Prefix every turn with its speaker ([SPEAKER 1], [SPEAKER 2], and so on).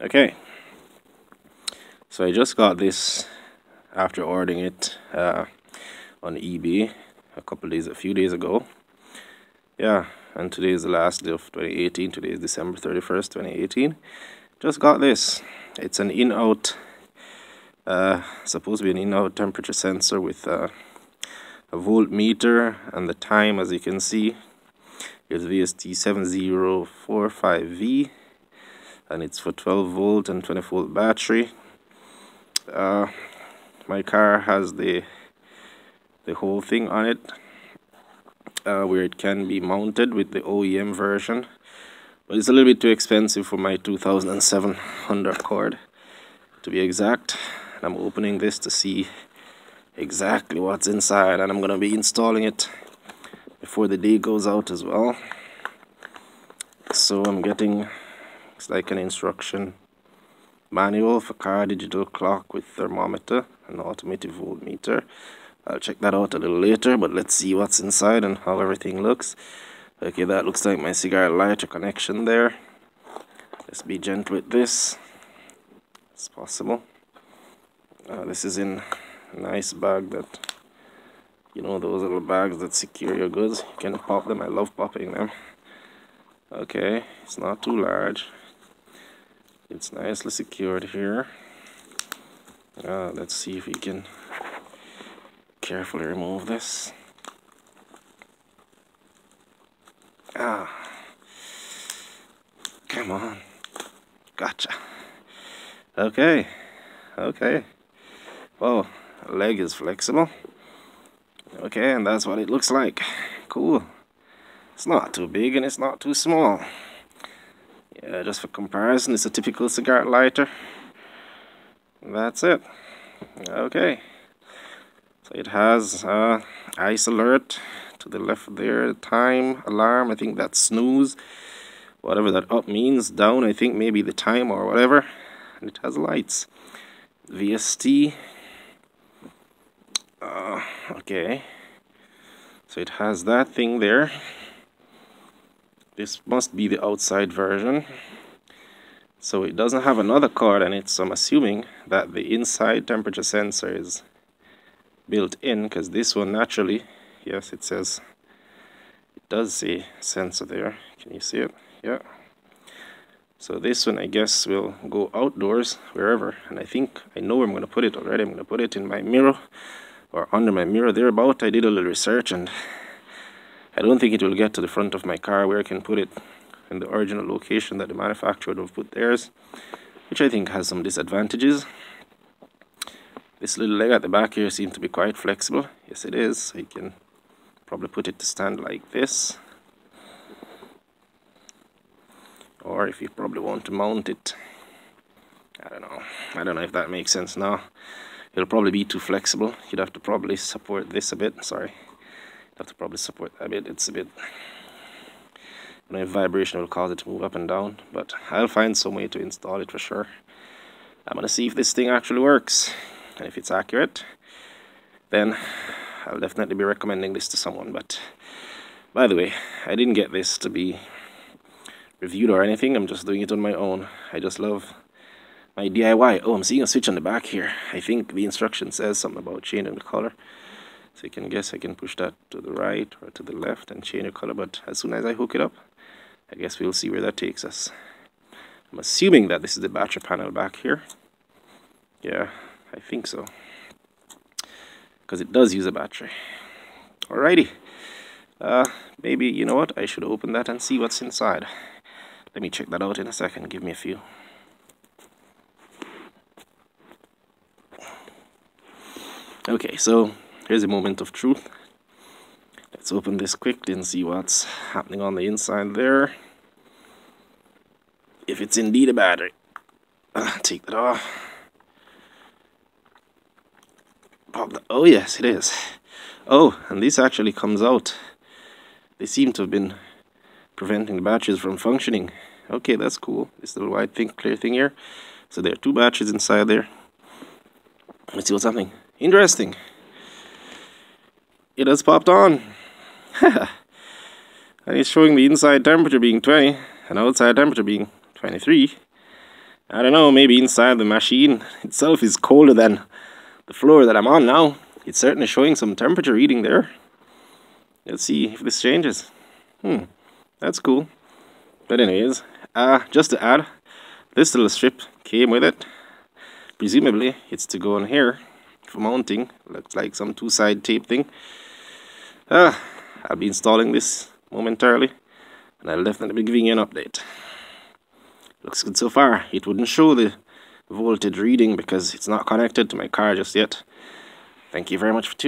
[SPEAKER 1] Okay, so I just got this after ordering it on eBay a few days ago. Yeah, and today is the last day of 2018. Today is December 31st, 2018. Just got this. It's an in-out, supposed to be an in-out temperature sensor with a voltmeter, and the time, as you can see, is VST-7045V, and it's for 12 volt and 20 volt battery. My car has the whole thing on it, where it can be mounted with the OEM version, but it's a little bit too expensive for my 2007 Honda Accord, to be exact. And I'm opening this to see exactly what's inside, and I'm gonna be installing it before the day goes out as well. So I'm getting, it's like an instruction manual for car, digital clock with thermometer and automatic voltmeter. I'll check that out a little later, but let's see what's inside and how everything looks. Okay, that looks like my cigar lighter connection there. Let's be gentle with this as possible. This is in a nice bag that, you know, those little bags that secure your goods. You can pop them. I love popping them. Okay, it's not too large. It's nicely secured here. Let's see if we can carefully remove this. Come on. Gotcha. Okay. Well, the leg is flexible. Okay, and that's what it looks like. Cool. It's not too big and it's not too small. Yeah, just for comparison, it's a typical cigar lighter. That's it. Okay. So it has ice alert to the left there, time, alarm, I think that's snooze, whatever that up means, down I think maybe the time or whatever, and it has lights. VST, okay, so it has that thing there. This must be the outside version, so it doesn't have another card on it, so I'm assuming that the inside temperature sensor is built in, because this one naturally, yes, it says, it does say sensor there. Can you see it? Yeah. So this one, I guess, will go outdoors, wherever, and I think I know where I'm going to put it already. I'm going to put it in my mirror, or under my mirror thereabout. I did a little research, and I don't think it will get to the front of my car where I can put it in the original location that the manufacturer would have put theirs, which I think has some disadvantages. This little leg at the back here seems to be quite flexible. Yes, it is. So you can probably put it to stand like this. Or if you probably want to mount it, I don't know if that makes sense now. It'll probably be too flexible. You'd have to probably support this a bit. Sorry. You'd have to probably support that a bit. It's a bit, I don't know if vibration will cause it to move up and down, but I'll find some way to install it for sure. I'm gonna see if this thing actually works. And if it's accurate, then I'll definitely be recommending this to someone. But by the way, I didn't get this to be reviewed or anything. I'm just doing it on my own. I just love my DIY. Oh, I'm seeing a switch on the back here. I think the instruction says something about changing the color. So you can guess I can push that to the right or to the left and change the color. But as soon as I hook it up, I guess we'll see where that takes us. I'm assuming that this is the battery panel back here. Yeah, I think so, because it does use a battery. Alrighty, maybe, you know what, I should open that and see what's inside. Let me check that out in a second. Give me a few. Okay, so here's a moment of truth. Let's open this quickly and see what's happening on the inside there. If it's indeed a battery. Take that off. Oh yes, it is. Oh, and this actually comes out. They seem to have been preventing the batteries from functioning. Okay, that's cool. This little white thing, clear thing here. So there are two batteries inside there. Let's see what's happening. Interesting. It has popped on. And it's showing the inside temperature being 20 and outside temperature being 23. I don't know, maybe inside the machine itself is colder than the floor that I'm on now. It's certainly showing some temperature reading there. Let's see if this changes. That's cool. But anyways, just to add, this little strip came with it. Presumably, it's to go on here for mounting. Looks like some two-side tape thing. I'll be installing this momentarily, and I'll definitely be giving you an update. Looks good so far. It wouldn't show the voltage reading because it's not connected to my car just yet. Thank you very much for tuning in.